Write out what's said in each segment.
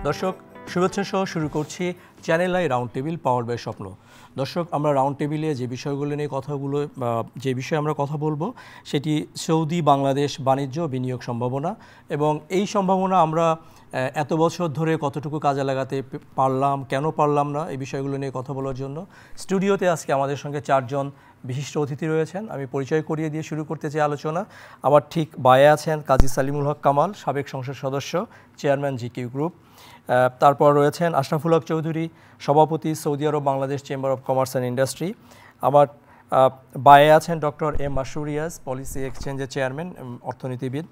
দর্শক শুভেচ্ছা সহ শুরু করছি Channel i round table power by Swapno. দর্শক আমরা রাউন্ড টেবিলে যে বিষয়গুলো নিয়ে যে বিষয়ে আমরা কথা বলবো সেটি সৌদি বাংলাদেশ বাণিজ্য বিনিয়োগ সম্ভাবনা, এবং এই সম্ভাবনা আমরা এত বছর ধরে কতটুকু কাজে লাগাতে পারলাম, কেন পারলাম না, এই বিষয়গুলো নিয়ে কথা বলার জন্য স্টুডিওতে আজকে আমাদের সঙ্গে 4 জন বিশিষ্ট অতিথি রয়েছেন। আমি পরিচয় করিয়ে দিয়ে শুরু করতে চাই আলোচনা। আমার ঠিক বায়ে আছেন কাজী সালিমুল হক কামাল, সাবেক সংসদ সদস্য, চেয়ারম্যান জিকিউ গ্রুপ। তারপর রয়েছেন আশরাফুল হক চৌধুরী, সভাপতি Saudi Arab Bangladesh chamber of commerce and industry. আমার বায়ে আছেন doctor M Masrur Riaz, policy এক্সচেঞ্জের চেয়ারম্যান, অর্থনীতিবিদ।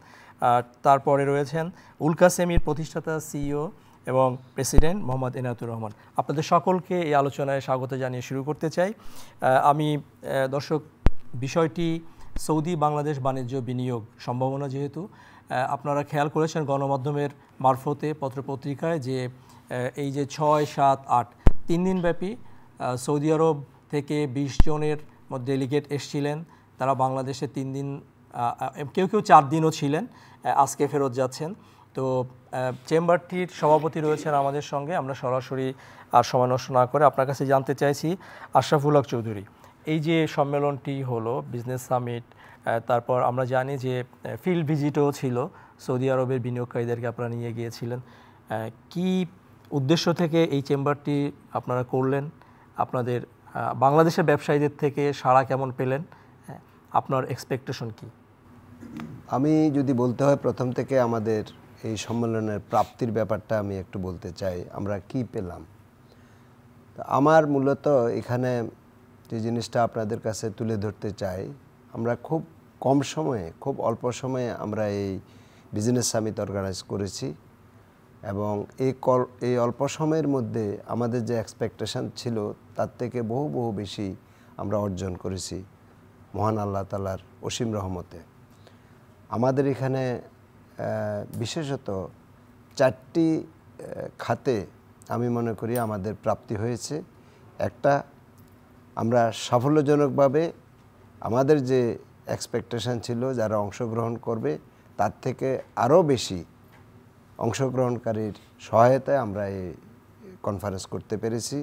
তারপরে রয়েছেন উলকাসেমির প্রতিষ্ঠাতা, সিইও এবং প্রেসিডেন্ট মোহাম্মদ এনায়েতুর রহমান। আপনাদের সকলকে এই আলোচনায় স্বাগত জানিয়ে শুরু করতে চাই। আমি দর্শক বিষয়টি সৌদি বাংলাদেশ বাণিজ্য বিনিয়োগ সম্ভাবনা, যেহেতু আপনারা খেয়াল করেছেন গণমাধ্যমের মারফতে পত্রপত্রিকায় যে এই যে 6, 7, 8 3 দিনব্যাপী সৌদি আরব থেকে 20 জনের ডেলিগেট এসেছিলেন। তারা বাংলাদেশে 3 দিন, কেউ 4 দিনও ছিলেন, আজকে ফেরত যাচ্ছেন। তো চেম্বারটির সভাপতি রয়েছেন আমাদের সঙ্গে। আমরা সরাসরি আর সময় নষ্ট না করে আপনার কাছে জানতে চাইছি, আশরাফুল হক চৌধুরী, এই যে সম্মেলনটি হলো বিজনেস সামিট, তারপর আমরা জানি যে ফিল্ড ভিজিটও ছিল, সৌদি আরবের বিনিয়োগকারীদেরকে আপনারা নিয়ে গিয়েছিলেন। কি উদ্দেশ্য থেকে এই চেম্বারটি আপনারা করলেন? আপনাদের বাংলাদেশের ব্যবসায়ীদের থেকে সাড়া কেমন পেলেন? আপনার এক্সপেকটেশন কি? আমি যদি বলতে হয় প্রথম থেকে আমাদের এই সম্মেলনের প্রাপ্তির ব্যাপারটা আমি একটু বলতে চাই, আমরা কি পেলাম। আমার মূলত এখানে যে জিনিসটা আপনাদের কাছে তুলে ধরতে চাই, আমরা খুব কম সময়ে, খুব অল্প সময়ে আমরা এই বিজনেস সামিট অর্গানাইজ করেছি, এবং এই অল্প সময়ের মধ্যে আমাদের যে এক্সপেকটেশন ছিল তার থেকে বহু বেশি আমরা অর্জন করেছি মহান আল্লাহ তাআলার অসীম রহমতে। আমাদের এখানে বিশেষত 4টি খাতে আমি মনে করি আমাদের প্রাপ্তি হয়েছে। একটা, আমরা সাফল্যজনকভাবে আমাদের যে এক্সপেকটেশন ছিল যারা অংশগ্রহণ করবে তার থেকে আরও বেশি অংশগ্রহণকারীর সহায়তায় আমরা এই কনফারেন্স করতে পেরেছি।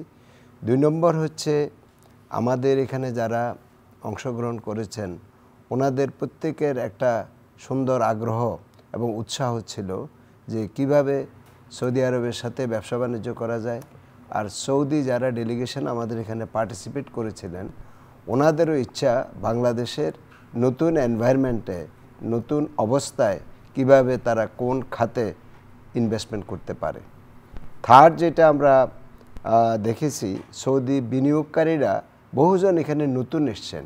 2 নম্বর হচ্ছে, আমাদের এখানে যারা অংশগ্রহণ করেছেন ওনাদের প্রত্যেকের একটা সুন্দর আগ্রহ এবং উৎসাহ ছিল যে কিভাবে সৌদি আরবের সাথে ব্যবসা বাণিজ্য করা যায়। আর সৌদি যারা ডেলিগেশন আমাদের এখানে পার্টিসিপেট করেছিলেন ওনাদেরও ইচ্ছা বাংলাদেশের নতুন এনভায়রনমেন্টে, নতুন অবস্থায় কিভাবে তারা কোন খাতে ইনভেস্টমেন্ট করতে পারে। থার্ড, যেটা আমরা দেখেছি, সৌদি বিনিয়োগকারীরা বহুজন এখানে নতুন এসছেন,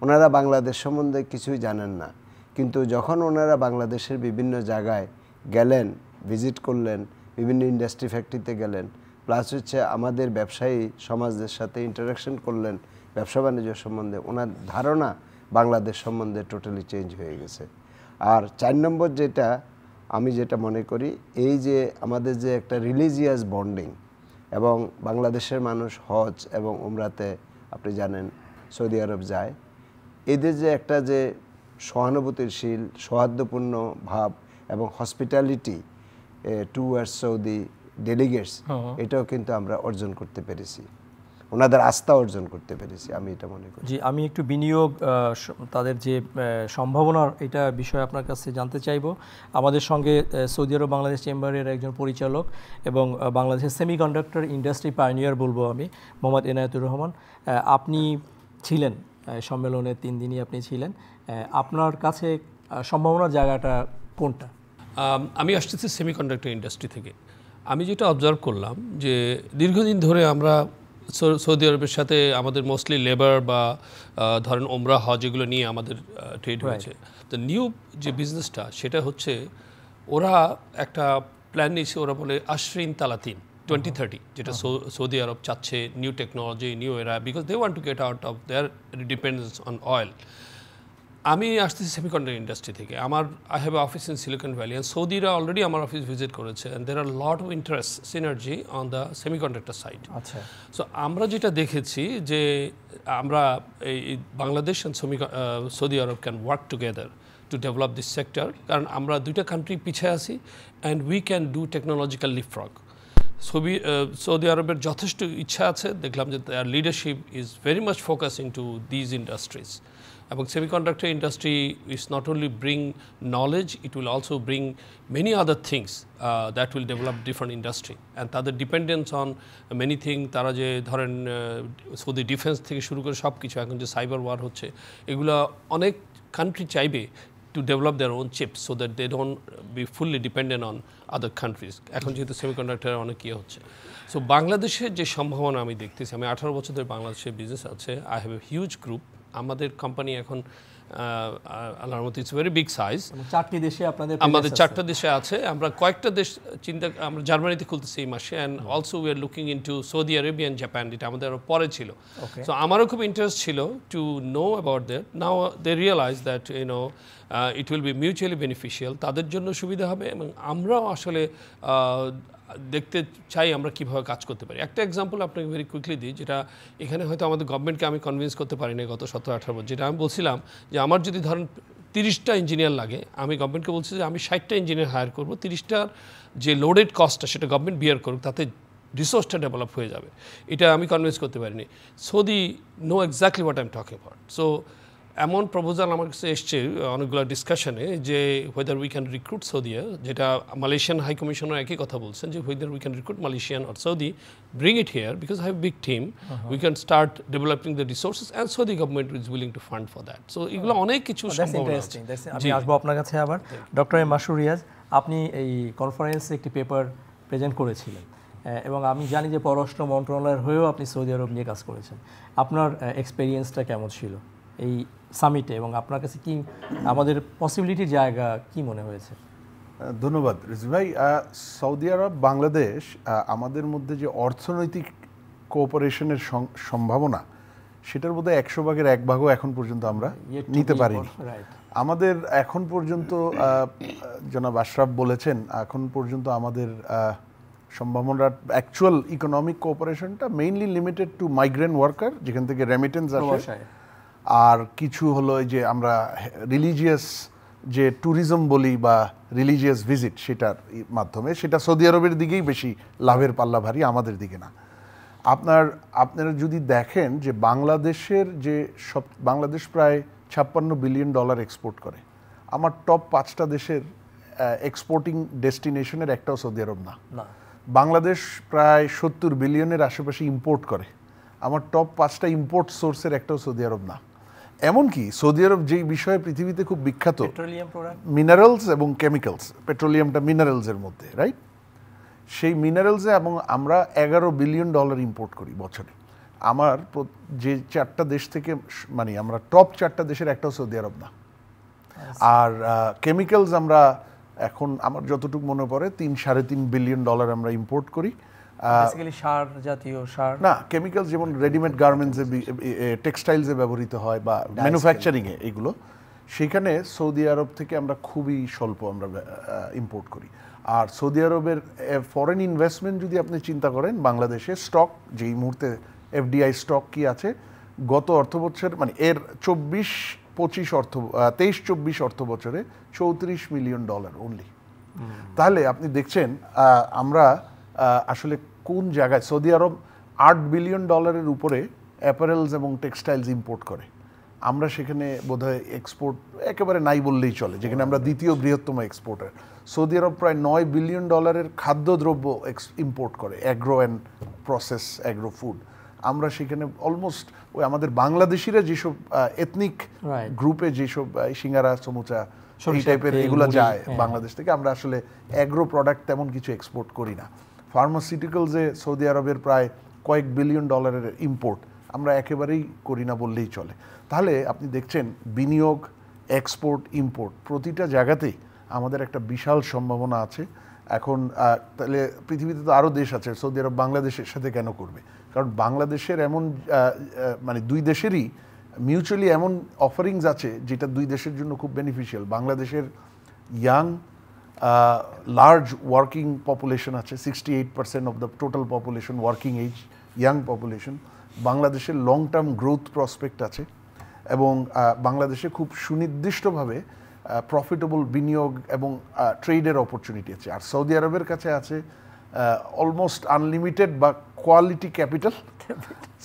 ওনারা বাংলাদেশ সম্বন্ধে কিছুই জানেন না, কিন্তু যখন ওনারা বাংলাদেশের বিভিন্ন জায়গায় গেলেন, ভিজিট করলেন, বিভিন্ন ইন্ডাস্ট্রি ফ্যাক্টরিতে গেলেন, প্লাস হচ্ছে আমাদের ব্যবসায়ী সমাজদের সাথে ইন্টারাকশন করলেন ব্যবসা বাণিজ্য সম্বন্ধে, ওনার ধারণা বাংলাদেশ সম্বন্ধে টোটালি চেঞ্জ হয়ে গেছে। আর 4 নম্বর যেটা আমি মনে করি, এই যে আমাদের যে একটা রিলিজিয়াস বন্ডিং, এবং বাংলাদেশের মানুষ হজ এবং উমরাতে আপনি জানেন সৌদি আরব যায়, এদের যে একটা যে সহানুভূতিশীল সৌহার্দ্যপূর্ণ ভাব এবং হসপিটালিটি টুয়ার্ডস সৌদি ডেলিগেটস, এটাও কিন্তু আমরা অর্জন করতে পেরেছি, ওনাদের আস্থা অর্জন করতে পেরেছি, আমি এটা মনে করি। জি, আমি একটু বিনিয়োগ, তাদের যে সম্ভাবনার এটা বিষয়ে আপনার কাছে জানতে চাইব। আমাদের সঙ্গে সৌদি আরব বাংলাদেশ চেম্বারের একজন পরিচালক এবং বাংলাদেশের সেমিকন্ডাক্টর ইন্ডাস্ট্রি পাইনিয়ার বলবো আমি, মোহাম্মদ এনায়েতুর রহমান। আপনি ছিলেন সম্মেলনে, 3 দিনই আপনি ছিলেন। আপনার কাছে সম্ভাবনার জায়গাটা কোনটা? আমি আসতেছি সেমিকন্ডাক্টর ইন্ডাস্ট্রি থেকে। আমি যেটা অবজার্ভ করলাম যে দীর্ঘদিন ধরে আমরা সৌদি আরবের সাথে আমাদের মোস্টলি লেবার বা ধরেন ওমরা হজ এগুলো নিয়ে আমাদের ট্রেড হয়েছে। তো নিউ যে বিজনেসটা সেটা হচ্ছে, ওরা একটা প্ল্যান নিয়েছে, ওরা বলে আশরিন তালাতিন 2030, যেটা সৌদি আরব চাচ্ছে new technology, new era, because they want to get out of their dependence on oil. আমি আসতেছি সেমিকন্ডাক্টর ইন্ডাস্ট্রি থেকে। I have office in silicon valley, and সৌদিরা অলরেডি আমার অফিস ভিজিট করেছে, and there are lot of interest synergy on the semiconductor side. আচ্ছা, so আমরা যেটা দেখেছি যে আমরা এই Bangladesh and Saudi Arab can work together to develop this sector, কারণ আমরা 2টা কান্ট্রি পিছিয়ে আছি, and we can do technological leapfrog. Saudi আরবের যথেষ্ট ইচ্ছা আছে, দেখলাম যে তার leadership is very much focusing to these industries. এবং semiconductor industry is not only bring knowledge, it will also bring many other things that will develop different industry. And তাদের dependence on many thing, তারা যে ধরেন Saudi defence থেকে শুরু করে সব কিছু, এখন যে সাইবার ওয়ার হচ্ছে, এগুলো অনেক কান্ট্রি চাইবে to develop their own chips so that they don't be fully dependent on other countries. এখন যেহেতু সেমিকন্ডাক্টর অনেক ইয়ে হচ্ছে, সো বাংলাদেশের যে সম্ভাবনা আমি দেখতেছি, আমি 18 বছর ধরে বাংলাদেশের বিজনেস আছে, I have a huge group. আমাদের কোম্পানি এখন আল্লাহর মতো ইটস ভেরি বিগ সাইজ। চারটি দেশে আপনাদের আমাদের 4টা দেশে আছে, আমরা কয়েকটা দেশ আমরা জার্মানিতে খুলতেছি এই মাসে, and also we are looking into Saudi Arabia and Japan, এটা আমাদের আরও পরে ছিল। সো আমারও খুব ইন্টারেস্ট ছিল to know about that. Now they realize that it will be mutually beneficial, তাদের জন্য সুবিধা হবে, এবং আমরাও আসলে দেখতে চাই আমরা কীভাবে কাজ করতে পারি। একটা এক্সাম্পল আপনাকে ভেরি কুইকলি দিই, যেটা এখানে হয়তো আমাদের গভর্নমেন্টকে আমি কনভিন্স করতে পারি না গত 17-18 বছর। যেটা আমি বলছিলাম যে আমার যদি ধরেন 30টা ইঞ্জিনিয়ার লাগে, আমি গভর্নমেন্টকে বলছি যে আমি 60টা ইঞ্জিনিয়ার হায়ার করবো, 30টার যে লোডেড কস্টটা সেটা গভর্নমেন্ট বিয়ার করুক, তাতে রিসোর্সটা ডেভেলপ হয়ে যাবে। এটা আমি কনভিন্স করতে পারিনি। Saudi no exactly what I am talking about. So এমন প্রপোজাল আমার কাছে এসছে অনেকগুলো ডিসকাশনে যে whether we can recruit Saudia, যেটা মালয়েশিয়ান হাই কমিশনার একই কথা বলছেন যে whether we can recruit Malaysian or Saudi, bring it here because I have big team, we can start developing the resources and Saudi government is willing to fund for that. So এগুলো অনেক কিছু সম্ভাবনা আছে। আমি আসবো আপনার কাছে আবার। ডক্টর এম মাসুর রিয়াজ, আপনি এই কনফারেন্সে একটি পেপার প্রেজেন্ট করেছিলেন, এবং আমি জানি যে পররাষ্ট্র মন্ত্রণালয়ের হয়েও আপনি সৌদি আরব নিয়ে কাজ করেছেন। আপনার এক্সপেরিয়েন্সটা কেমন ছিল এই সামিটে, এবং আপনার কাছে কি আমাদের পসিবিলিটির জায়গা কি মনে হয়েছে? ধন্যবাদ রিজভী ভাই। সৌদি আরব বাংলাদেশ আমাদের মধ্যে যে অর্থনৈতিক কোঅপারেশনের সম্ভাবনা, সেটার বোধহয় 100 ভাগের 1 ভাগও এখন পর্যন্ত আমরা নিতে পারিনি। আমাদের এখন পর্যন্ত জনাব আশরাফ বলেছেন, এখন পর্যন্ত আমাদের সম্ভাবনা অ্যাকচুয়াল ইকোনমিক কোঅপারেশনটা mainly limited to migrant worker, যেখান থেকে রেমিটেন্স আসে, আর কিছু হলো যে আমরা রিলিজিয়াস যে ট্যুরিজম বলি বা রিলিজিয়াস ভিজিট, সেটার মাধ্যমে, সেটা সৌদি আরবের দিকেই বেশি লাভের পাল্লা ভারী, আমাদের দিকে না। আপনারা যদি দেখেন যে বাংলাদেশের যে বাংলাদেশ প্রায় $56 বিলিয়ন এক্সপোর্ট করে, আমার টপ 5টা দেশের এক্সপোর্টিং ডেস্টিনেশনের একটাও সৌদি আরব না। বাংলাদেশ প্রায় 70 বিলিয়নের আশেপাশে ইম্পোর্ট করে, আমার টপ 5টা ইম্পোর্ট সোর্সের একটাও সৌদি আরব না। এমনকি সৌদি আরব যেই বিষয়ে পৃথিবীতে খুব বিখ্যাত, মিনারেলস এবং কেমিক্যালস, পেট্রোলিয়ামটা মিনারেলসের মধ্যে, রাইট? সেই মিনারেলসে এবং আমরা $11 বিলিয়ন ইম্পোর্ট করি বছরে। আমার যে 4টা দেশ থেকে, মানে আমরা টপ 4টা দেশের একটাও সৌদি আরব না। আর কেমিক্যালস আমরা এখন আমার যতটুকু মনে পড়ে $3-3.5 বিলিয়ন আমরা ইম্পোর্ট করি। সার জাতীয় সার না, কেমিক্যালস যেমন রেডিমেড গার্মেন্টসে, টেক্সটাইলসে ব্যবহৃত হয় বা ম্যানুফ্যাকচারিংয়ে, এগুলো সেখানে সৌদি আরব থেকে আমরা খুবই স্বল্প আমরা ইম্পোর্ট করি। আর সৌদি আরবের ফরেন ইনভেস্টমেন্ট যদি আপনি চিন্তা করেন, বাংলাদেশে স্টক যেই মুহূর্তে এফডিআই স্টক কি আছে, গত অর্থ বছর মানে এর 23-24 অর্থ বছরে $34 মিলিয়ন অনলি। তাহলে আপনি দেখছেন আমরা আসলে কোন জায়গায়, সৌদি আরব $8 বিলিয়ন উপরে অ্যাপারেলস এবং টেক্সটাইলস ইম্পোর্ট করে, আমরা সেখানে বোধহয় এক্সপোর্ট একেবারে নাই বললেই চলে, যেখানে আমরা দ্বিতীয় বৃহত্তম এক্সপোর্টার। সৌদি আরব প্রায় $9 বিলিয়ন খাদ্যদ্রব্য ইম্পোর্ট করে, agro and process agro food. আমরা সেখানে অলমোস্ট ওই আমাদের বাংলাদেশিরা যেসব এথনিক গ্রুপে যেসব সিঙ্গারা, সমুচা, এই টাইপের এগুলো যায় বাংলাদেশ থেকে, আমরা আসলে অ্যাগ্রো প্রোডাক্ট তেমন কিছু এক্সপোর্ট করি না। ফার্মাসিউটিক্যালসে সৌদি আরবের প্রায় কয়েক বিলিয়ন ইম্পোর্ট আমরা একেবারেই করি না বললেই চলে। তাহলে আপনি দেখছেন বিনিয়োগ, এক্সপোর্ট, ইম্পোর্ট প্রতিটা জায়গাতেই আমাদের একটা বিশাল সম্ভাবনা আছে। এখন তাহলে পৃথিবীতে তো আরও দেশ আছে, সৌদি আরব বাংলাদেশের সাথে কেন করবে? কারণ বাংলাদেশের এমন মানে দুই দেশেরই মিউচুয়ালি এমন অফারিংস আছে যেটা দুই দেশের জন্য খুব বেনিফিশিয়াল। বাংলাদেশের ইয়াং লার্জ ওয়ার্কিং পপুলেশন আছে, 68% of the total population working age, young population. বাংলাদেশের লং টার্ম গ্রোথ প্রসপেক্ট আছে, এবং বাংলাদেশে খুব সুনির্দিষ্টভাবে প্রফিটেবল বিনিয়োগ এবং ট্রেডের অপরচুনিটি আছে। আর সৌদি আরবের কাছে আছে অলমোস্ট আনলিমিটেড বা কোয়ালিটি ক্যাপিটাল।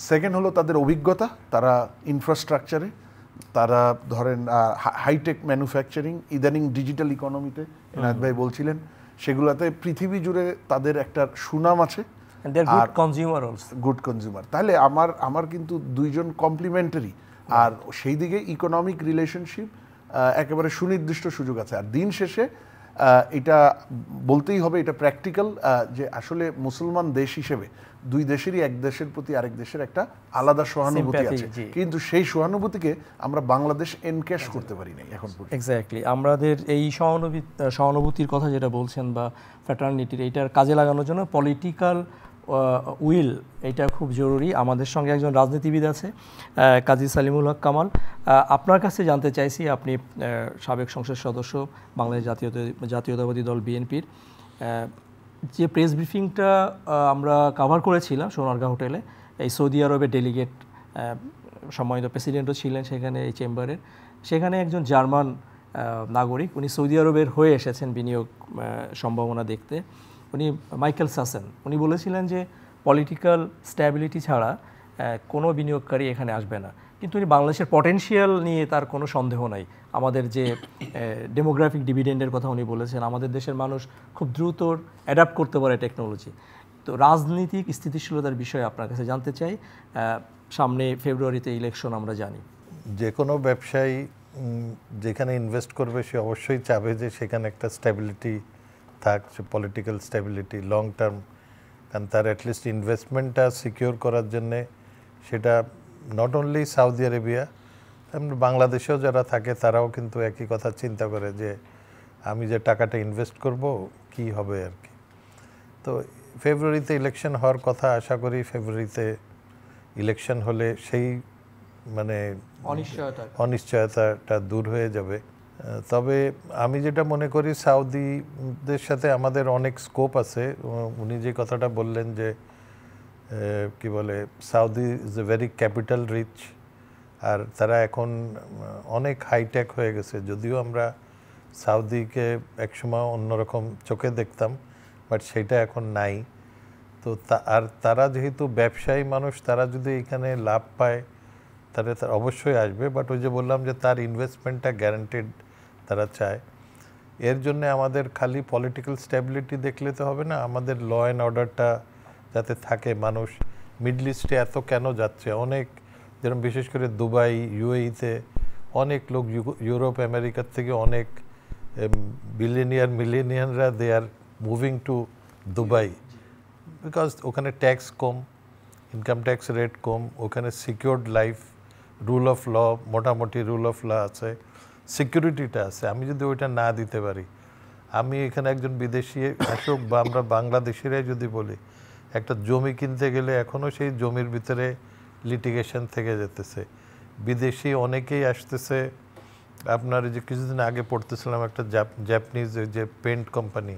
সেকেন্ড হলো তাদের অভিজ্ঞতা, তারা ইনফ্রাস্ট্রাকচারে, তারা ধরেন হাইটেক ম্যানুফ্যাকচারিং, ইদানিং ডিজিটাল ইকোনমিতে এনায়েত ভাই বলছিলেন, সেগুলোতে পৃথিবী জুড়ে তাদের একটা সুনাম আছে। Good consumer also. Good consumer. তাহলে আমার কিন্তু দুইজন কমপ্লিমেন্টারি, আর সেই দিকে ইকোনমিক রিলেশনশিপ একেবারে সুনির্দিষ্ট সুযোগ আছে। আর দিন শেষে এটা বলতেই হবে, এটা প্র্যাকটিক্যাল, যে আসলে মুসলমান দেশ হিসেবে দুই দেশেরই এক দেশের প্রতি আরেক দেশের একটা আলাদা সহানুভূতি আছে, কিন্তু সেই সহানুভূতিকে আমরা বাংলাদেশ এনক্যাশ করতে পারি নাই এখন পর্যন্ত। এক্স্যাক্টলি, আমাদের এই সহানুভূতির কথা যেটা বলছেন বা ফ্র্যাটার্নিটির, এইটার কাজে লাগানোর জন্য পলিটিক্যাল উইল এটা খুব জরুরি। আমাদের সঙ্গে একজন রাজনীতিবিদ আছে, কাজী সালিমুল হক কামাল। আপনার কাছে জানতে চাইছি, আপনি সাবেক সংসদ সদস্য, বাংলাদেশ জাতীয়তাবাদী দল বিএনপির, যে প্রেস ব্রিফিংটা আমরা কভার করেছিলাম সোনারগাঁ হোটেলে, এই সৌদি আরবের ডেলিগেট সম্মানিত প্রেসিডেন্টও ছিলেন সেখানে, এই চেম্বারের, সেখানে একজন জার্মান নাগরিক, উনি সৌদি আরবের হয়ে এসেছেন বিনিয়োগ সম্ভাবনা দেখতে, উনি মাইকেল সাসেন, উনি বলেছিলেন যে পলিটিক্যাল স্ট্যাবিলিটি ছাড়া কোনো বিনিয়োগকারী এখানে আসবে না। কিন্তু উনি বাংলাদেশের পটেনশিয়াল নিয়ে তার কোনো সন্দেহ নাই। আমাদের যে ডেমোগ্রাফিক ডিভিডেন্ডের কথা উনি বলেছেন, আমাদের দেশের মানুষ খুব দ্রুত অ্যাডাপ্ট করতে পারে টেকনোলজি। তো রাজনীতিক স্থিতিশীলতার বিষয়ে আপনার কাছে জানতে চাই। সামনে ফেব্রুয়ারিতে ইলেকশন আমরা জানি, যে কোনো ব্যবসায়ী যেখানে ইনভেস্ট করবে সে অবশ্যই চাবে যে সেখানে একটা স্ট্যাবিলিটি থাক, পলিটিক্যাল স্ট্যাবিলিটি লং টার্ম, কারণ তার অ্যাটলিস্ট ইনভেস্টমেন্টটা সিকিউর করার জন্যে, সেটা নট অনলি সৌদি আরবিয়া, বাংলাদেশেও যারা থাকে তারাও কিন্তু একই কথা চিন্তা করে যে আমি যে টাকাটা ইনভেস্ট করব কি হবে আর কি। তো ফেব্রুয়ারিতে ইলেকশন হওয়ার কথা, আশা করি ফেব্রুয়ারিতে ইলেকশন হলে সেই মানে অনিশ্চয়তাটা দূর হয়ে যাবে। তবে আমি যেটা মনে করি, সাউদিদের সাথে আমাদের অনেক স্কোপ আছে। উনি যে কথাটা বললেন যে কি বলে, Saudi is a very capital rich, আর তারা এখন অনেক হাইটেক হয়ে গেছে। যদিও আমরা সাউদিকে একসময় অন্যরকম চোখে দেখতাম, বাট সেটা এখন নাই। তো আর তারা যেহেতু ব্যবসায়ী মানুষ, তারা যদি এখানে লাভ পায় তাহলে তারা অবশ্যই আসবে। বাট ওই যে বললাম যে তার ইনভেস্টমেন্টটা গ্যারান্টেড তারা চায়। এর জন্য আমাদের খালি পলিটিক্যাল স্ট্যাবিলিটি দেখলে তো হবে না, আমাদের ল অ্যান্ড অর্ডারটা যাতে থাকে। মানুষ মিডল ইস্টে এত কেন যাচ্ছে, অনেক, যেরকম বিশেষ করে দুবাই, ইউএইতে অনেক লোক, ইউরোপ আমেরিকার থেকে অনেক মিলেনিয়াররা they are moving to Dubai, because ওখানে ট্যাক্স কম, ইনকাম ট্যাক্স রেট কম, ওখানে secured life, rule of law, মোটামুটি রুল অফ ল আছে, সিকিউরিটিটা আছে। আমি যদি ওইটা না দিতে পারি, আমি এখানে একজন বিদেশি আসুক বা আমরা বাংলাদেশিরাই যদি বলি, একটা জমি কিনতে গেলে এখনও সেই জমির ভিতরে লিটিগেশন থেকে যেতেছে। বিদেশি অনেকেই আসতেছে। আপনার যে কিছুদিন আগে পড়তেছিলাম, একটা জাপানিজ যে পেন্ট কোম্পানি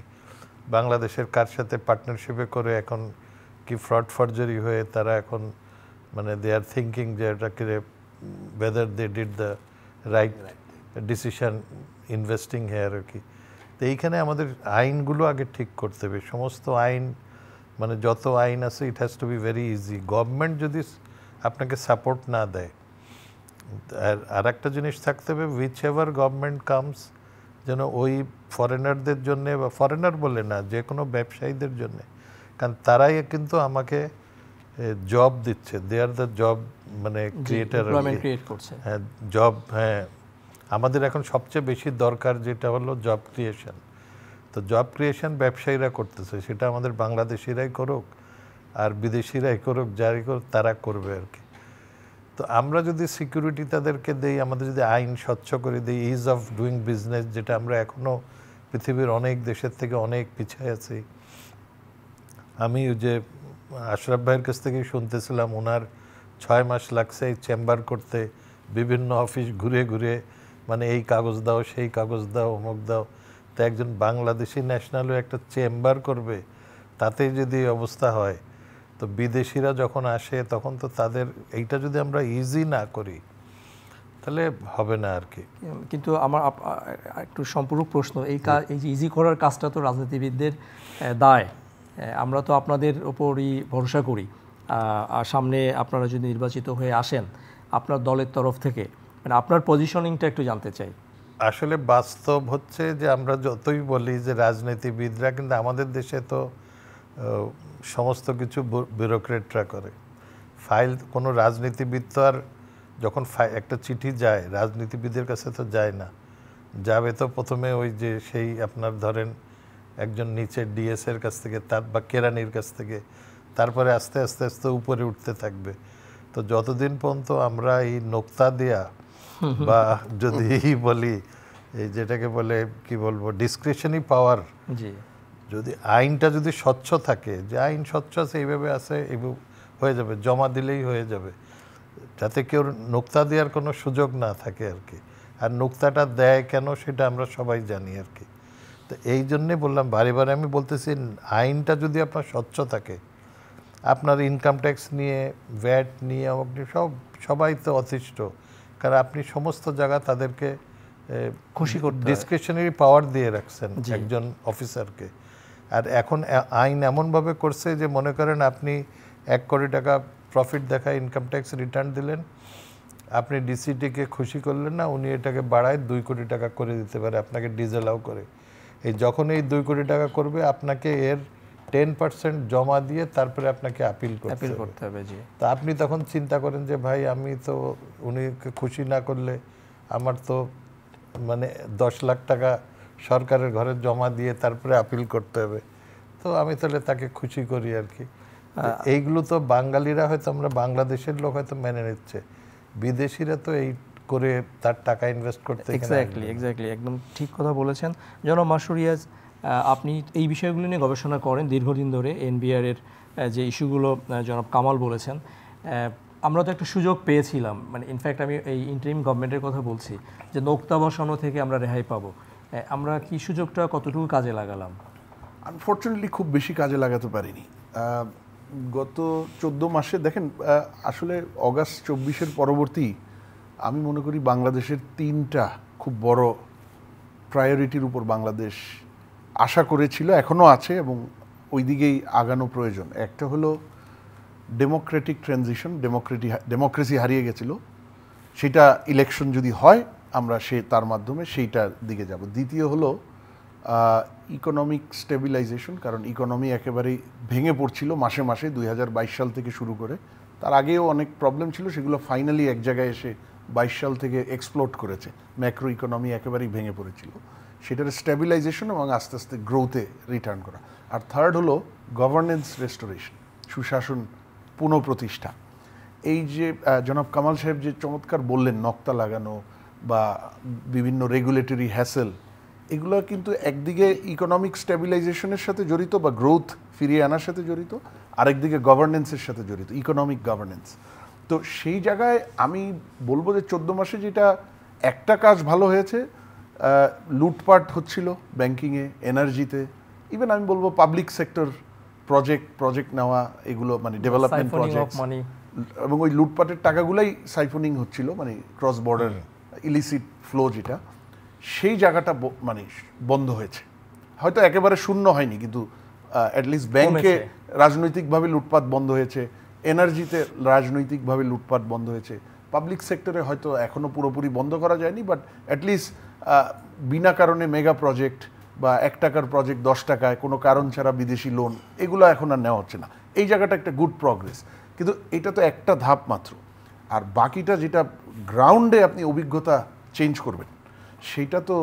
বাংলাদেশের কার সাথে পার্টনারশিপে করে এখন কি ফ্রড ফর্জারি হয়ে তারা এখন মানে দে আর থিঙ্কিং যে এটাকে whether they did the right decision investing here আর কি। তো এইখানে আমাদের আইনগুলো আগে ঠিক করতে হবে। সমস্ত আইন মানে যত আইন আছে, it has to be very easy. Government যদি আপনাকে সাপোর্ট না দেয়, আর একটা জিনিস থাকতে হবে, উইচ এভার গভর্নমেন্ট কামস, যেন ওই ফরেনারদের জন্যে, বা ফরেনার বলে না, যে কোনো ব্যবসায়ীদের জন্যে, কারণ তারাই কিন্তু আমাকে জব দিচ্ছে, দে আর দ্য জব মানে ক্রিয়েটার, হ্যাঁ জব। হ্যাঁ, আমাদের এখন সবচেয়ে বেশি দরকার যেটা হলো জব ক্রিয়েশন। তো জব ক্রিয়েশন ব্যবসায়ীরা করতেছে, সেটা আমাদের বাংলাদেশিরাই করুক আর বিদেশিরাই করুক, যারাই করুক তারা করবে আর কি। তো আমরা যদি সিকিউরিটি তাদেরকে দেই, আমাদের যদি আইন স্বচ্ছ করে দিই, ইজ অফ ডুইং বিজনেস, যেটা আমরা এখনও পৃথিবীর অনেক দেশের থেকে অনেক পিছিয়ে আছি। আমি যে আশরাফ ভাইয়ের কাছ থেকেই শুনতেছিলাম, ওনার 6 মাস লাগছে এই চেম্বার করতে, বিভিন্ন অফিস ঘুরে ঘুরে, মানে এই কাগজ দাও, সেই কাগজ দাও, অমুক দাও। তো একজন বাংলাদেশি ন্যাশনালও একটা চেম্বার করবে, তাতে যদি অবস্থা হয়, তো বিদেশিরা যখন আসে তখন তো তাদের এইটা যদি আমরা ইজি না করি তাহলে হবে না আর কি। কিন্তু আমার একটু সম্পূরক প্রশ্ন, এই যে ইজি করার কাজটা তো রাজনীতিবিদদের দায়, আমরা তো আপনাদের ওপরই ভরসা করি, আর সামনে আপনারা যদি নির্বাচিত হয়ে আসেন আপনার দলের তরফ থেকে মানে আপনার পজিশনিংটা একটু জানতে চাই। আসলে বাস্তব হচ্ছে যে আমরা যতই বলি যে রাজনীতিবিদরা, কিন্তু আমাদের দেশে তো সমস্ত কিছু ব্যুরোক্রেটরা করে। ফাইল কোনো রাজনীতিবিদ তো আর যখন একটা চিঠি যায় রাজনীতিবিদের কাছে তো যায় না, যাবে তো প্রথমে ওই যে সেই আপনার ধরেন একজন নিচের ডিএসের কাছ থেকে তার বা কেরানির কাছ থেকে, তারপরে আস্তে আস্তে আস্তে উপরে উঠতে থাকবে। তো যতদিন পর্যন্ত আমরা এই নোক্তা দেয়া বা যদি বলি এই যেটাকে বলে কি বলবো ডিসক্রিশনারি পাওয়ার, জি, যদি আইনটা যদি স্বচ্ছ থাকে, যে আইন স্বচ্ছ আছে এইভাবে আছে এইভাবে হয়ে যাবে, জমা দিলেই হয়ে যাবে, যাতে কেউ নোক্তা দেওয়ার কোনো সুযোগ না থাকে আর কি। আর নোক্তাটা দেয় কেন সেটা আমরা সবাই জানি আর কি। তো এই জন্যে বললাম বারে বারে আমি বলতেছি আইনটা যদি আপনার স্বচ্ছ থাকে, আপনার ইনকাম ট্যাক্স নিয়ে ভ্যাট নিয়ে আপনি সবাই তো অতিষ্ঠ, কারণ আপনি সমস্ত জায়গা তাদেরকে খুশি করতে ডিসক্রিশনারি পাওয়ার দিয়ে রাখছেন একজন অফিসারকে। আর এখন আইন এমনভাবে করছে যে মনে করেন আপনি 1 কোটি টাকা প্রফিট দেখা ইনকাম ট্যাক্স রিটার্ন দিলেন, আপনি ডিসিটিকে খুশি করলেন না, উনি এটাকে বাড়ায় 2 কোটি টাকা করে দিতে পারে, আপনাকে ডিজেলাও করে। এই যখন এই 2 কোটি টাকা করবে আপনাকে এর 10% জমা দিয়ে তারপরে আপনাকে আপিল করতে হবে। জি, তা আপনি তখন চিন্তা করেন যে ভাই আমি তো উনিকে খুশি না করলে আমার তো মানে 10 লাখ টাকা সরকারের ঘরে জমা দিয়ে তারপরে আপিল করতে হবে, তো আমি তাহলে তাকে খুশি করি আর কি। এইগুলো তো বাঙালিরা হয়তো, আমরা বাংলাদেশের লোক হয়তো মেনে নিচ্ছে, বিদেশিরা তো এই করে তার টাকা ইনভেস্ট করতে। এক্স্যাক্টলি একদম ঠিক কথা বলেছেন জনাব মাসরুর রিয়াজ। আপনি এই বিষয়গুলো নিয়ে গবেষণা করেন দীর্ঘদিন ধরে, এনবিআর এর যে ইস্যুগুলো জনাব কামাল বলেছেন, আমরা তো একটা সুযোগ পেয়েছিলাম, মানে ইনফ্যাক্ট আমি এই ইন্টারিম গভর্নমেন্টের কথা বলছি যে নোক্তা বসানো থেকে আমরা রেহাই পাবো, আমরা কি সুযোগটা কতটুকু কাজে লাগালাম? আনফর্চুনেটলি খুব বেশি কাজে লাগাতে পারিনি। গত 14 মাসে দেখেন, আসলে অগাস্ট 24-এর পরবর্তী আমি মনে করি বাংলাদেশের 3টা খুব বড় প্রায়োরিটির উপর বাংলাদেশ আশা করেছিল, এখনও আছে এবং ওই দিকেই আগানো প্রয়োজন। একটা হলো ডেমোক্রেটিক ট্রানজিশন, ডেমোক্রেসি হারিয়ে গেছিল, সেটা ইলেকশন যদি হয় আমরা তার মাধ্যমে সেইটার দিকে যাব। দ্বিতীয় হলো ইকোনমিক স্টেবিলাইজেশন, কারণ ইকোনমি একেবারেই ভেঙে পড়ছিল মাসে মাসে 2022 সাল থেকে শুরু করে, তার আগেও অনেক প্রবলেম ছিল, সেগুলো ফাইনালি এক জায়গায় এসে 22 সাল থেকে এক্সপ্লোড করেছে, ম্যাক্রো ইকোনমি একেবারেই ভেঙে পড়েছিল, সেটার স্টেবিলাইজেশন এবং আস্তে আস্তে গ্রোথে রিটার্ন করা। আর থার্ড হলো গভর্নেন্স রেস্টোরেশন, সুশাসন পুনঃপ্রতিষ্ঠা। এই যে জনাব কামাল সাহেব যে চমৎকার বললেন নোক্তা লাগানো বা বিভিন্ন রেগুলেটরি হ্যাসেল, এগুলো কিন্তু একদিকে ইকোনমিক স্টেবিলাইজেশনের সাথে জড়িত বা গ্রোথ ফিরিয়ে আনার সাথে জড়িত, আরেকদিকে গভর্নেন্সের সাথে জড়িত, ইকোনমিক গভর্নেন্স। তো সেই জায়গায় আমি বলবো যে 14 মাসে যেটা একটা কাজ ভালো হয়েছে, লুটপাট হচ্ছিল ব্যাংকিংয়ে, এনার্জিতে, ইভেন আমি বলবো পাবলিক সেক্টর প্রজেক্ট নেওয়া, এগুলো মানে ডেভেলপমেন্ট প্রজেক্ট, এবং ওই লুটপাটের টাকাগুলাই সাইফনিং হচ্ছিল, মানে ক্রস বর্ডার ইলিসিট ফ্লো যেটা, সেই জায়গাটা মানে বন্ধ হয়েছে। হয়তো একেবারে শূন্য হয়নি, কিন্তু অ্যাটলিস্ট ব্যাংকে রাজনৈতিকভাবে লুটপাট বন্ধ হয়েছে, এনার্জিতে রাজনৈতিকভাবে লুটপাট বন্ধ হয়েছে, পাবলিক সেক্টরে হয়তো এখনও পুরোপুরি বন্ধ করা যায়নি, বাট অ্যাটলিস্ট বিনা কারণে মেগা প্রজেক্ট বা 1 টাকার প্রজেক্ট 10 টাকায় কোনো কারণ ছাড়া বিদেশি লোন, এগুলো এখন আর নেওয়া হচ্ছে না। এই জায়গাটা একটা গুড প্রগ্রেস, কিন্তু এটা তো একটা ধাপ মাত্র। আর বাকিটা যেটা গ্রাউন্ডে আপনি অভিজ্ঞতা চেঞ্জ করবেন, সেইটা তো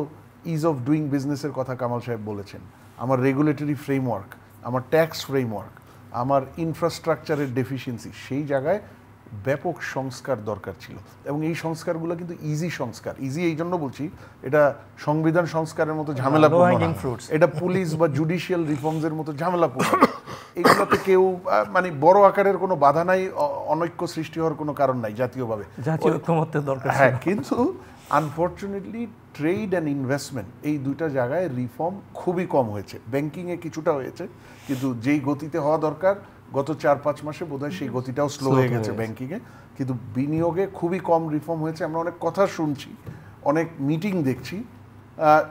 ইজ অফ ডুইং বিজনেসের কথা কামাল সাহেব বলেছেন, আমার রেগুলেটরি ফ্রেমওয়ার্ক, আমার ট্যাক্স ফ্রেমওয়ার্ক, আমার ইনফ্রাস্ট্রাকচারের ডেফিসিয়েন্সি, সেই জায়গায় ব্যাপক সংস্কার দরকার ছিল। এবং এই সংস্কারগুলো কিন্তু ইজি সংস্কার, ইজি এই জন্য বলছি, এটা সংবিধান সংস্কারের মতো ঝামেলাপূর্ণ না, এটা পুলিশ বা জুডিশিয়াল রিফর্মসের মতো ঝামেলাপূর্ণ। এগুলোতে কেউ মানে বড় আকারের কোনো বাধা নাই, অনৈক্য সৃষ্টি হওয়ার কোনো কারণ নাই জাতীয়ভাবে, জাতীয় ঐক্যমত্যের দরকার। হ্যাঁ, কিন্তু আনফর্চুনেটলি ট্রেড অ্যান্ড ইনভেস্টমেন্ট, এই দুইটা জায়গায় রিফর্ম খুবই কম হয়েছে। ব্যাংকিংয়ে কিছুটা হয়েছে, কিন্তু যেই গতিতে হওয়া দরকার গত 4-5 মাসে বোধহয় সেই গতিটাও স্লো হয়ে গেছে ব্যাংকিংয়ে। কিন্তু বিনিয়োগে খুবই কম রিফর্ম হয়েছে। আমরা অনেক কথা শুনছি, অনেক মিটিং দেখছি,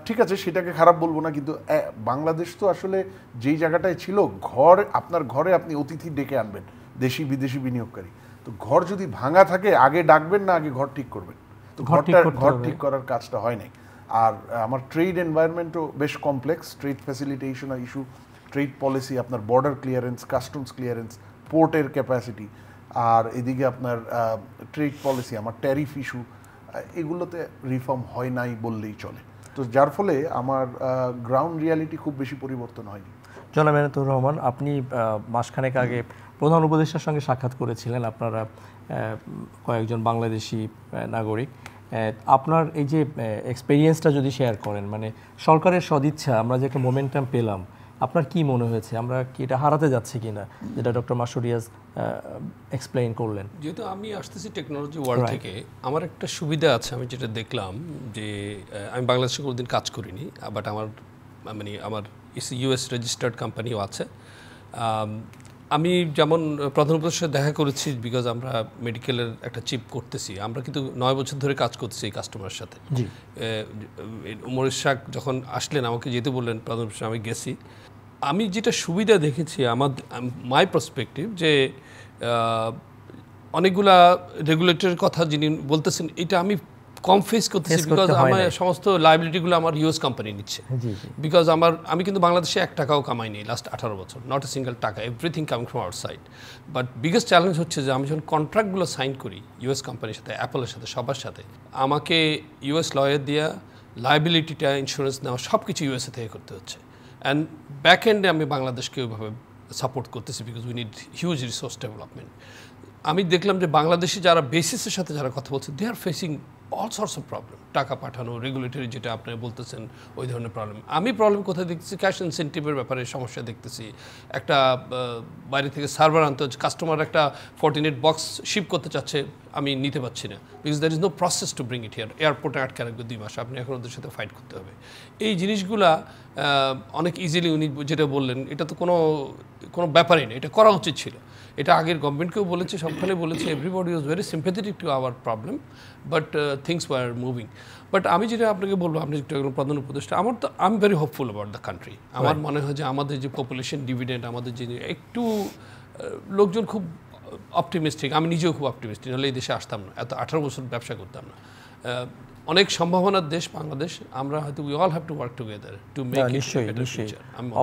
ঠিক আছে, সেটাকে খারাপ বলবো না, কিন্তু বাংলাদেশ তো আসলে যেই জায়গাটায় ছিল, আপনার ঘরে আপনি অতিথি ডেকে আনবেন, দেশি বিদেশি বিনিয়োগকারী, তো ঘর যদি ভাঙা থাকে আগে ডাকবেন না আগে ঘর ঠিক করবেন? তো ঘর ঠিক করার কাজটা হয় নাই। আর আমার ট্রেড এনভায়রনমেন্টও বেশ complex, trade facilitation issue, trade policy, আপনার বর্ডার ক্লিয়ারেন্স, কাস্টমস ক্লিয়ারেন্স, পোর্টের ক্যাপাসিটি, আর এদিকে আপনার ট্রেড পলিসি, আমার ট্যারিফ ইস্যু, এগুলোতে রিফর্ম হয় নাই বললেই চলে। তো যার ফলে আমার গ্রাউন্ড রিয়ালিটি খুব বেশি পরিবর্তন হয়নি। জনাব এনায়েতুর রহমান, আপনি মাসখানেক আগে প্রধান উপদেষ্টার সঙ্গে সাক্ষাৎ করেছিলেন, আপনারা কয়েকজন বাংলাদেশি নাগরিক। আপনার এই যে এক্সপেরিয়েন্সটা যদি শেয়ার করেন, মানে সরকারের সদিচ্ছা আমরা যে একটা মোমেন্টাম পেলাম, আপনার কি মনে হয়েছে, আমরা কি এটা হারাতে যাচ্ছি কিনা, যেটা ডক্টর মাসুদ রিয়াজ এক্সপ্লেইন করলেন? যেহেতু আমি আসতেছি টেকনোলজি ওয়ার্ল্ড থেকে, আমার একটা সুবিধা আছে, আমি যেটা দেখলাম যে আমি বাংলাদেশে কোনোদিন কাজ করিনি, বাট আমার ইউএস রেজিস্টার্ড কোম্পানিও আছে। আমি যেমন প্রধান উপদেষ্টার সাথে দেখা করেছি, বিকজ আমরা মেডিকেলের একটা চিপ করতেছি, আমরা কিন্তু 9 বছর ধরে কাজ করতেছি এই কাস্টমারের সাথে। উমর ইশরাক যখন আসলেন আমাকে যেতে বললেন প্রধান উপদেষ্টা, আমি গেছি। আমি যেটা সুবিধা দেখেছি আমার মাই পার্সপেক্টিভ, যে অনেকগুলা রেগুলেটরের কথা যিনি বলতেছেন, এটা আমি কম ফেস করতেছি, বিকজ আমার সমস্ত লাইবিলিটিগুলো আমার ইউএস কোম্পানি নিচ্ছে। বিকজ আমি কিন্তু বাংলাদেশে 1 টাকাও কামাইনি লাস্ট 18 বছর, নট এ সিঙ্গেল টাকা, everything coming from outside. But biggest challenge হচ্ছে যে আমি যখন কন্ট্রাক্টগুলো সাইন করি ইউএস কোম্পানির সাথে, অ্যাপলের সাথে, সবার সাথে, আমাকে ইউএস লয়ার দেওয়া, লাইবিলিটিটা, ইন্স্যুরেন্স নেওয়া, সব কিছু ইউএসএ থেকে করতে হচ্ছে। অ্যান্ড ব্যাক এন্ডে আমি বাংলাদেশকে ওইভাবে সাপোর্ট করতেছি, because we need huge resource development. আমি দেখলাম যে বাংলাদেশি যারা বেসিসের সাথে যারা কথা বলছে, they are facing all sorts of problem, টাকা পাঠানো, রেগুলেটরি যেটা আপনি বলতেছেন ওই ধরনের প্রবলেম। আমি প্রবলেম কোথায় দেখতেছি, ক্যাশ ইনসেন্টিভের ব্যাপারে সমস্যা দেখতেছি। একটা বাইরে থেকে সার্ভার আনতে হচ্ছে, কাস্টমার একটা ফর্টিনেট বক্স শিপ করতে চাচ্ছে, আমি নিতে পারছি না, because there is no process to bring it here, এয়ারপোর্টে আটকে রাখবে 2 মাস, আপনি এখন ওদের সাথে ফাইট করতে হবে। এই জিনিসগুলা অনেক ইজিলি উনি যেটা বললেন, এটা তো কোনো ব্যাপারই না, এটা করা উচিত ছিল। এটা আগের গভর্নমেন্টকেও বলেছে, সবখানে বলেছে, everybody was very sympathetic to our problem, but things war moving. But আমি যেটা আপনাকে বলবো, আপনি একটু প্রধান উপদেষ্টা, I am very hopeful about the country. আমার মনে হয় যে আমাদের যে পপুলেশন ডিভিডেন্ড, আমাদের যে একটু লোকজন খুব অপটিমিস্টিক, আমি নিজেও খুব অপটিমিস্টিক, নাহলে এই দেশে আসতাম না, এত 18 বছর ব্যবসা করতাম না। অনেক সম্ভাবনার দেশ বাংলাদেশ, আমরা হয়তো we all have to work together to make it নিশ্চয়ই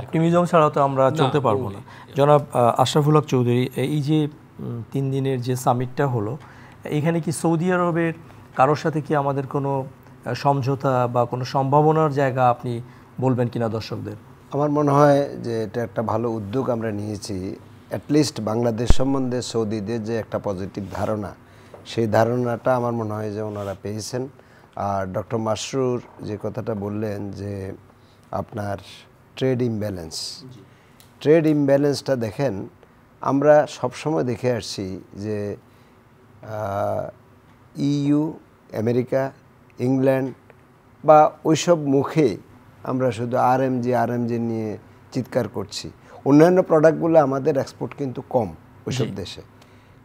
অপটিমিজম ছাড়া তো আমরা চলতে পারবো না। জনাব আশরাফুল হক চৌধুরী, এই যে 3 দিনের যে সামিটটা হলো, এখানে কি সৌদি আরবের কারোর সাথে কি আমাদের কোনো সমঝোতা বা কোনো সম্ভাবনার জায়গা আপনি বলবেন কিনা দর্শকদের? আমার মনে হয় যে এটা একটা ভালো উদ্যোগ আমরা নিয়েছি। অ্যাটলিস্ট বাংলাদেশ সম্বন্ধে সৌদিদের যে একটা পজিটিভ ধারণা, সেই ধারণাটা আমার মনে হয় যে ওনারা পেয়েছেন। আর ডক্টর মাসরুর যে কথাটা বললেন যে আপনার ট্রেড ইমব্যালেন্সটা দেখেন, আমরা সবসময় দেখে আসছি যে ইইউ, আমেরিকা, ইংল্যান্ড বা ওইসব মুখে আমরা শুধু আরএমজি নিয়ে চিৎকার করছি। অন্যান্য প্রোডাক্টগুলো আমাদের এক্সপোর্ট কিন্তু কম ওইসব দেশে,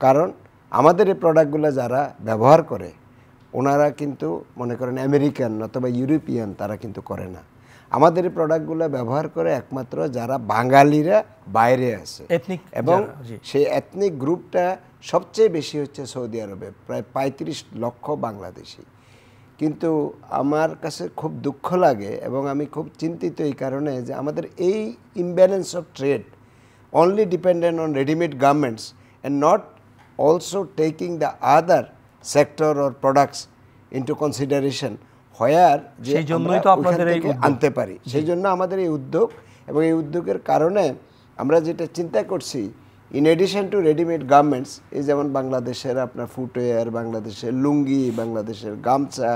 কারণ আমাদের এই প্রোডাক্টগুলো যারা ব্যবহার করে ওনারা কিন্তু মনে করেন আমেরিকান অথবা ইউরোপিয়ান, তারা কিন্তু করে না। আমাদের এই প্রোডাক্টগুলো ব্যবহার করে একমাত্র যারা বাঙালিরা বাইরে আছে, এবং সেই এথনিক গ্রুপটা সবচেয়ে বেশি হচ্ছে সৌদি আরবে, প্রায় 35 লক্ষ বাংলাদেশি। কিন্তু আমার কাছে খুব দুঃখ লাগে এবং আমি খুব চিন্তিত এই কারণে যে আমাদের এই imbalance of trade only dependent on ready-made garments and not also taking the other sector or products into consideration where যে আনতে পারি। সেই জন্য আমাদের এই উদ্যোগ, এবং এই উদ্যোগের কারণে আমরা যেটা চিন্তা করছি, in addition to readymade garments, এই যেমন বাংলাদেশের আপনার ফুটওয়্যার, বাংলাদেশের লুঙ্গি, বাংলাদেশের গামছা,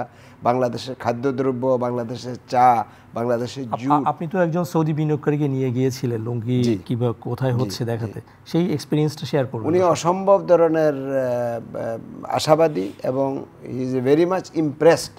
বাংলাদেশের খাদ্যদ্রব্য, বাংলাদেশের চা, বাংলাদেশের জুট। আপনি তো একজন সৌদি বিনিয়োগকারীকে নিয়ে গিয়েছিলেন লুঙ্গি কিভাবে কোথায় হচ্ছে দেখাতে, সেই এক্সপিরিয়েন্সটা শেয়ার করুন। উনি অসম্ভব ধরনের আশাবাদী এবং he is very much impressed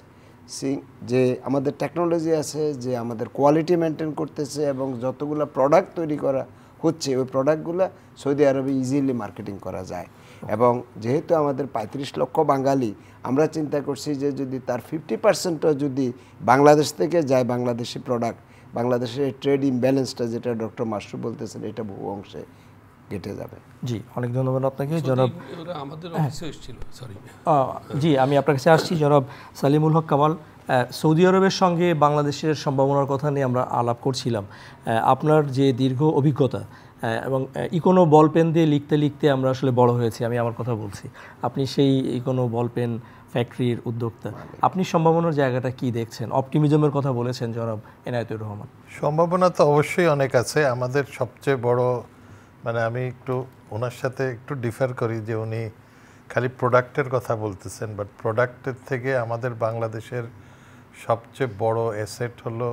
Singh যে আমাদের টেকনোলজি আছে, যে আমাদের কোয়ালিটি মেনটেন করতেছে, এবং যতগুলো প্রোডাক্ট তৈরি করা হচ্ছে ওই প্রোডাক্টগুলো সৌদি আরবে ইজিলি মার্কেটিং করা যায়। এবং যেহেতু আমাদের 35 লক্ষ বাঙালি, আমরা চিন্তা করছি যে যদি তার 50%ও যদি বাংলাদেশ থেকে যায় বাংলাদেশি প্রোডাক্ট, বাংলাদেশের ট্রেড ইমব্যালেন্সটা যেটা ডক্টর মাশরুফ বলতেছেন এটা বহু অংশে কেটে যাবে। জি, অনেক ধন্যবাদ আপনাকে জনাব। আমাদের অফিসে এসেছিল, সরি। জি, আমি আপনার কাছে আসছি জনাব সালিমুল হক কামাল। সৌদি আরবের সঙ্গে বাংলাদেশের সম্ভাবনার কথা নিয়ে আমরা আলাপ করছিলাম। আপনার যে দীর্ঘ অভিজ্ঞতা এবং ইকোনো বল পেন দিয়ে লিখতে লিখতে আমরা আসলে বড় হয়েছি, আমি আমার কথা বলছি, আপনি সেই ইকোনো বল পেন ফ্যাক্টরির উদ্যোক্তা, আপনি সম্ভাবনার জায়গাটা কি দেখছেন? অপটিমিজমের কথা বলেছেন জনাব এনায়েতুর রহমান। সম্ভাবনা তো অবশ্যই অনেক আছে। আমাদের সবচেয়ে বড় মানে আমি একটু ওনার সাথে একটু ডিফার করি যে উনি খালি প্রোডাক্টের কথা বলতেছেন, বাট প্রোডাক্টের থেকে আমাদের বাংলাদেশের সবচেয়ে বড় অ্যাসেট হলো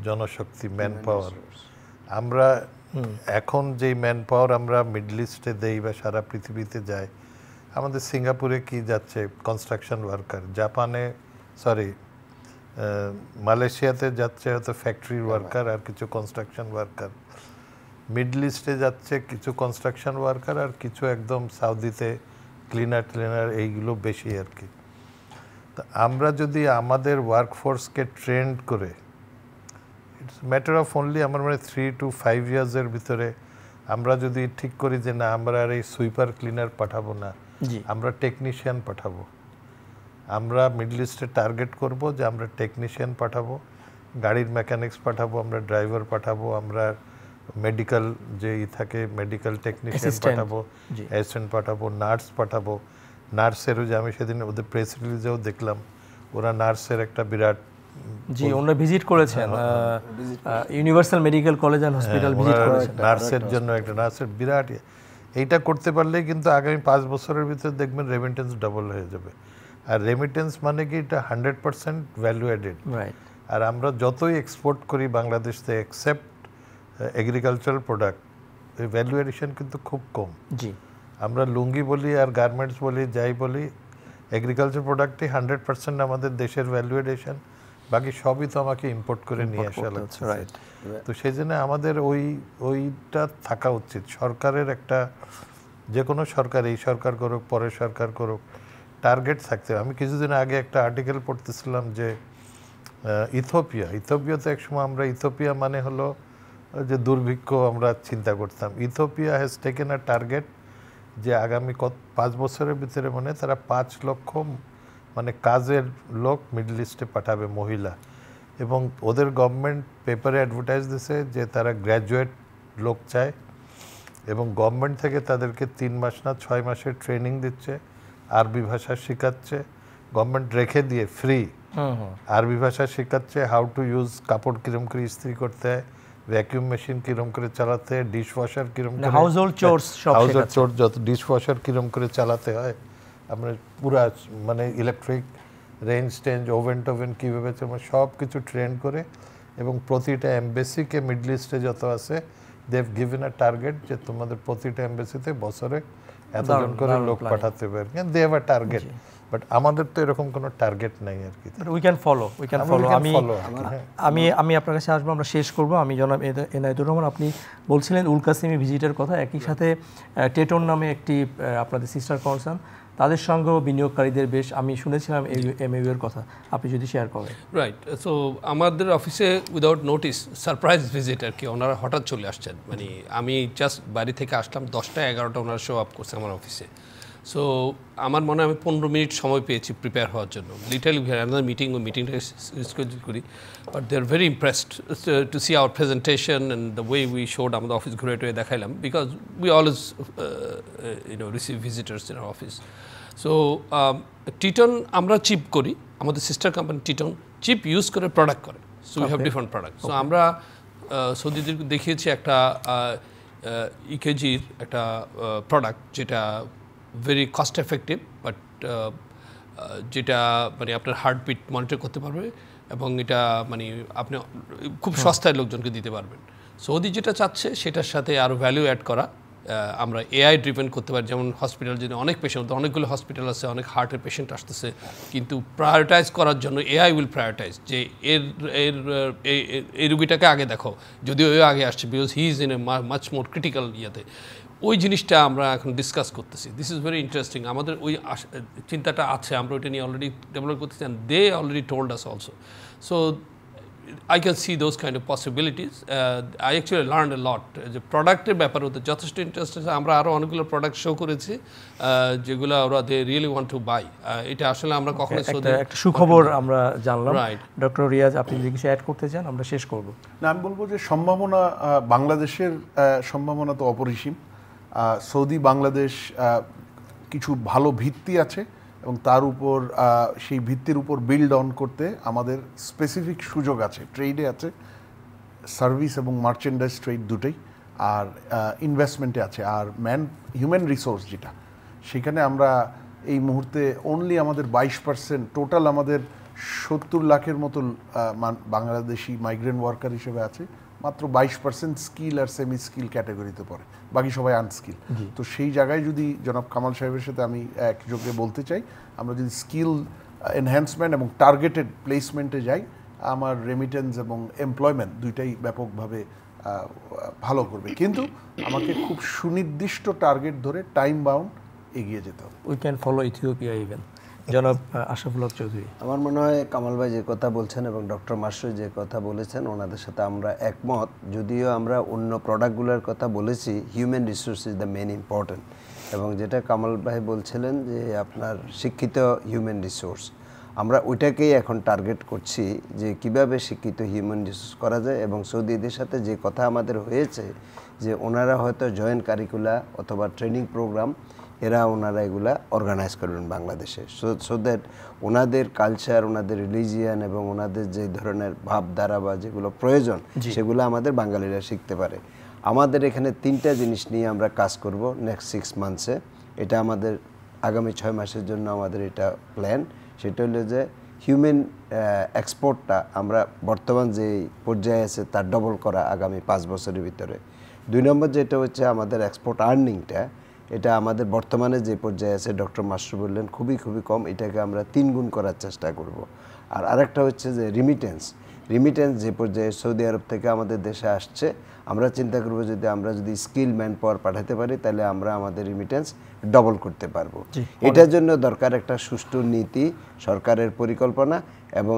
জনশক্তি, ম্যান পাওয়ার। আমরা এখন যেই ম্যান পাওয়ার আমরা মিডল ইস্টে দেই বা সারা পৃথিবীতে যায়, আমাদের সিঙ্গাপুরে কি যাচ্ছে কনস্ট্রাকশন ওয়ার্কার, জাপানে মালয়েশিয়াতে যাচ্ছে হয়তো ফ্যাক্টরি ওয়ার্কার আর কিছু কনস্ট্রাকশন ওয়ার্কার, মিডল ইস্টে যাচ্ছে কিছু কনস্ট্রাকশন ওয়ার্কার আর কিছু একদম সাউদিতে ক্লিনার এইগুলো বেশি আর কি। তা আমরা যদি আমাদের ওয়ার্কফোর্সকে ট্রেন্ড করে, ইটস ম্যাটার অফ অনলি আমার মানে 3 to 5 ইয়ার্সের ভিতরে আমরা যদি ঠিক করি যে না আমরা আর এই সুইপার ক্লিনার পাঠাবো না, আমরা টেকনিশিয়ান পাঠাবো। আমরা মিডল ইস্টে টার্গেট করব যে আমরা টেকনিশিয়ান পাঠাবো, গাড়ির মেকানিক্স পাঠাবো, আমরা ড্রাইভার পাঠাবো, আমরা মেডিকেল যে থাকে মেডিকেল টেকনিশিয়ান পাঠাবো, অ্যাসিস্ট্যান্ট পাঠাবো, নার্স পাঠাবো। নার্সেরও যে আমি সেদিন ওদের প্রেস রিলিজেও দেখলাম ওরা নার্সের একটা বিরাট, জি ওনারা ভিজিট করেছেন universal medical college and hospital visit করেছেন, নার্সের জন্য একটা নার্সের বিরাট। এইটা করতে পারলেই কিন্তু আগামী 5 বছরের ভিতরে দেখবেন রেমিটেন্স ডাবল হয়ে যাবে। আর রেমিটেন্স মানে কি এটা 100% ভ্যালু অ্যাডেড। আর আমরা যতই এক্সপোর্ট করি বাংলাদেশ থেকে এক্সেপ্ট এগ্রিকালচারাল প্রোডাক্ট, এই ভ্যালু এডিশন কিন্তু খুব কম। জি আমরা লুঙ্গি বলি আর গার্মেন্টস বলি যাই বলি, এগ্রিকালচার প্রোডাক্টই 100% আমাদের দেশের ভ্যালু এডিশন, বাকি সবই তো আমাকে ইম্পোর্ট করে নিয়ে আসা লাগছে। তো সেই জন্য আমাদের ওইটা থাকা উচিত। সরকারের একটা, যে কোনো সরকার, এই সরকার করুক পরের সরকার করুক, টার্গেট থাকতে। আমি কিছুদিন আগে একটা আর্টিকেল পড়তেছিলাম যে ইথিওপিয়াতে একসময় আমরা, ইথিওপিয়া মানে হলো যে দুর্ভিক্ষ আমরা চিন্তা করতাম। Ethiopia has taken a target যে আগামী 5 বছরের ভিতরে মানে তারা 5 লক্ষ মানে কাজের লোক মিডল ইস্টে পাঠাবে, মহিলা। এবং ওদের গভর্নমেন্ট পেপারে অ্যাডভার্টাইজ দিছে যে তারা গ্র্যাজুয়েট লোক চায় এবং গভর্নমেন্ট থেকে তাদেরকে 3 মাস না 6 মাসের ট্রেনিং দিচ্ছে, আরবি ভাষা শেখাচ্ছে, গভর্নমেন্ট রেখে দিয়ে ফ্রি আরবি ভাষা শেখাচ্ছে, হাউ টু ইউজ কাপড় কিরম করে ইস্ত্রি করতে হয়, ভ্যাকিউম মেশিন কিরম করে চালাতে হয়, ডিশ ওয়াশার কিরম করে, হাউসহোল্ড চোরস যত ডিশ ওয়াশার কিরম করে চালাতে হয়, আমরা পুরা মানে ইলেকট্রিক রেঞ্জ টেঞ্জ ওভেন টোভেন কীভাবে সব কিছু ট্রেন করে। এবং প্রতিটা এমবেসিকে মিডল ইস্টে যত আছে they have given a target যে তোমাদের প্রতিটা এমবেসিতে বছরে এতজন করে লোক পাঠাতে পারে, they have a target. But আমাদের তো এরকম কোনো টার্গেট নাই আর কি। We can follow. আমি আপনার কাছে আসবো, আমরা শেষ করবো। আমি জনাব এনায়েতুর রহমান, আপনি বলছিলেন উল কাসিমি ভিজিটের কথা, একই সাথে টেটন নামে একটি আপনাদের সিস্টার কনসার্ন, তাদের সঙ্গেও বিনিয়োগকারীদের বেশ আমি শুনেছিলাম এমইউ এর কথা, আপনি যদি শেয়ার করেন। রাইট, সো আমাদের অফিসে উইদাউট নোটিস সারপ্রাইজ ভিজিট আর কি, ওনারা হঠাৎ চলে আসছেন। মানে আমি জাস্ট বাড়ি থেকে আসলাম 10টা 11টা ওনারা শো আপ করছে আমার অফিসে। সো আমার মনে হয় আমি 15 মিনিট সময় পেয়েছি প্রিপেয়ার হওয়ার জন্য। লিটারলি মিটিংটা স্কেডিউল করি, but they are very impressed to see our presentation and the way we showed. আমাদের অফিস ঘুরে টুরে দেখাইলাম, because we always receive visitors in our office. So Titon আমরা চিপ করি, আমাদের sister company Titon chip use করে প্রোডাক্ট করে। So we have different product. So আমরা সৌদিদের দেখিয়েছি একটা ইকেজির একটা প্রোডাক্ট যেটা ভেরি কস্ট এফেক্টিভ, বাট যেটা মানে আপনার হার্টবিট মনিটর করতে পারবে এবং এটা মানে আপনি খুব সস্তায় লোকজনকে দিতে পারবেন। সৌদি যেটা চাচ্ছে সেটার সাথে আরও ভ্যালু অ্যাড করা, আমরা এআই ড্রিভেন করতে পারি। যেমন হসপিটাল যদি অনেক পেশেন্ট, অনেকগুলো হসপিটাল আছে, অনেক হার্টের পেশেন্ট আসতেছে, কিন্তু প্রায়োরিটাইজ করার জন্য এআই উইল প্রায়োরিটাইজ যে এই রুগীটাকে আগে দেখো, যদিও ওই আগে আসছে, because he is in a much more critical ইয়েতে। ওই জিনিসটা আমরা এখন ডিসকাস করতেছি। This is very interesting. আমাদের ওই চিন্তাটা আছে, আমরা ওইটা নিয়ে অলরেডি ডেভেলপ করতেছি, and they already told us also. So I can see those kind of possibilities. I actually learned a lot. যে প্রোডাক্টের ব্যাপারে ওদের যথেষ্ট ইন্টারেস্ট আছে। আমরা আরও অনেকগুলো প্রোডাক্ট শো করেছি যেগুলো ওরা they really want to buy. এটা আসলে আমরা কখনো একটা সুখবর আমরা জানলাম। রাইট, ডক্টর রিয়াজ, আপনি যদি কিছু অ্যাড করতে চান আমরা শেষ করব। না, আমি বলবো যে সম্ভাবনা, বাংলাদেশের সম্ভাবনা তো অপরিসীম। সৌদি বাংলাদেশ কিছু ভালো ভিত্তি আছে এবং তার উপর সেই ভিত্তির উপর বিল্ড অন করতে আমাদের স্পেসিফিক সুযোগ আছে, ট্রেডে আছে, সার্ভিস এবং মার্চেন্ডাইজ ট্রেড দুটোই, আর ইনভেস্টমেন্টে আছে, আর হিউম্যান রিসোর্স যেটা, সেখানে আমরা এই মুহূর্তে অনলি আমাদের 22%, টোটাল আমাদের 70 লাখের মতো বাংলাদেশি মাইগ্রেন্ট ওয়ার্কার হিসেবে আছে, মাত্র 22% স্কিল আর সেমি স্কিল ক্যাটাগরিতে পড়ে, বাকি সবাই আনস্কিল। তো সেই জায়গায় যদি জনাব কামাল সাহেবের সাথে আমি একযোগে বলতে চাই, আমরা যদি স্কিল এনহ্যান্সমেন্ট এবং টার্গেটেড প্লেসমেন্টে যাই, আমার রেমিটেন্স এবং এমপ্লয়মেন্ট দুইটাই ব্যাপকভাবে ভালো করবে, কিন্তু আমাকে খুব সুনির্দিষ্ট টার্গেট ধরে টাইম বাউন্ড এগিয়ে যেতে হবে। We can follow Ethiopia even. জনাব আশরাফুল হক চৌধুরী, আমার মনে হয় কামাল ভাই যে কথা বলছেন এবং ডক্টর মাসরুর যে কথা বলেছেন, ওনাদের সাথে আমরা একমত। যদিও আমরা অন্য প্রোডাক্টগুলোর কথা বলেছি, human resource is the main important. এবং যেটা কামাল ভাই বলছিলেন যে আপনার শিক্ষিত হিউম্যান রিসোর্স, আমরা ওইটাকেই এখন টার্গেট করছি যে কিভাবে শিক্ষিত হিউম্যান রিসোর্স করা যায়। এবং সৌদিদের সাথে যে কথা আমাদের হয়েছে যে ওনারা হয়তো জয়েন্ট কারিকুলা অথবা ট্রেনিং প্রোগ্রাম ওনারা এগুলা অর্গানাইজ করবেন বাংলাদেশে, সো দ্যাট ওনাদের কালচার, ওনাদের রিলিজিয়ান এবং ওনাদের যে ধরনের ভাবধারা বা যেগুলো প্রয়োজন সেগুলো আমাদের বাঙালিরা শিখতে পারে। আমাদের এখানে 3টা জিনিস নিয়ে আমরা কাজ করব নেক্সট 6 মান্থসে। এটা আমাদের আগামী 6 মাসের জন্য আমাদের এটা প্ল্যান। সেটা হলো যে হিউম্যান এক্সপোর্টটা আমরা বর্তমান যে পর্যায়ে আছে তার ডবল করা আগামী 5 বছরের ভিতরে। 2 নম্বর যেটা হচ্ছে আমাদের এক্সপোর্ট আর্নিংটা, এটা আমাদের বর্তমানে যে পর্যায়ে আছে ডক্টর মাসরুর বললেন খুবই কম, এটাকে আমরা 3 গুণ করার চেষ্টা করব। আর আরেকটা হচ্ছে যে রিমিটেন্স যে পর্যায়ে সৌদি আরব থেকে আমাদের দেশে আসছে, আমরা চিন্তা করব আমরা যদি স্কিল ম্যান পাওয়ার পাঠাতে পারি তাহলে আমরা আমাদের রিমিটেন্স ডবল করতে পারবো। এটার জন্য দরকার একটা সুষ্ঠু নীতি, সরকারের পরিকল্পনা, এবং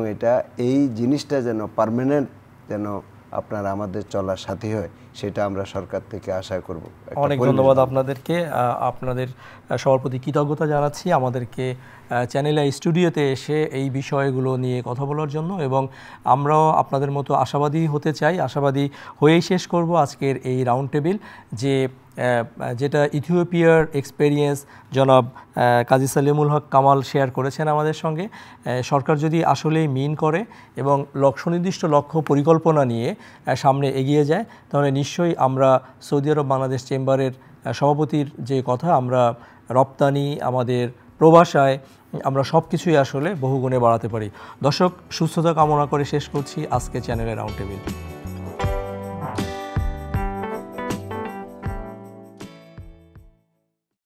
এই জিনিসটা যেন পার্মানেন্ট যেন আপনার আমাদের চলার সাথী হয়, সেটা আমরা সরকার থেকে আশা করব। অনেক ধন্যবাদ আপনাদেরকে, আপনাদের সবার প্রতি কৃতজ্ঞতা জানাচ্ছি আমাদেরকে চ্যানেল আই স্টুডিওতে এসে এই বিষয়গুলো নিয়ে কথা বলার জন্য। এবং আমরাও আপনাদের মতো আশাবাদী হতে চাই, আশাবাদী হয়েই শেষ করব আজকের এই রাউন্ড টেবিল, যেটা ইথিওপিয়ার এক্সপেরিয়েন্স জনাব কাজী সালিমুল হক কামাল শেয়ার করেছেন আমাদের সঙ্গে। সরকার যদি আসলেই মিন করে এবং সুনির্দিষ্ট লক্ষ্য পরিকল্পনা নিয়ে সামনে এগিয়ে যায়, তাহলে নিশ্চয়ই আমরা সৌদি আরব বাংলাদেশ চেম্বারের সভাপতির যে কথা, আমরা রপ্তানি, আমাদের প্রবাসায়, আমরা সব কিছুই আসলে বহুগুণে বাড়াতে পারি। দর্শক, সুস্থতা কামনা করে শেষ করছি আজকে চ্যানেলের রাউন্ড টেবিল।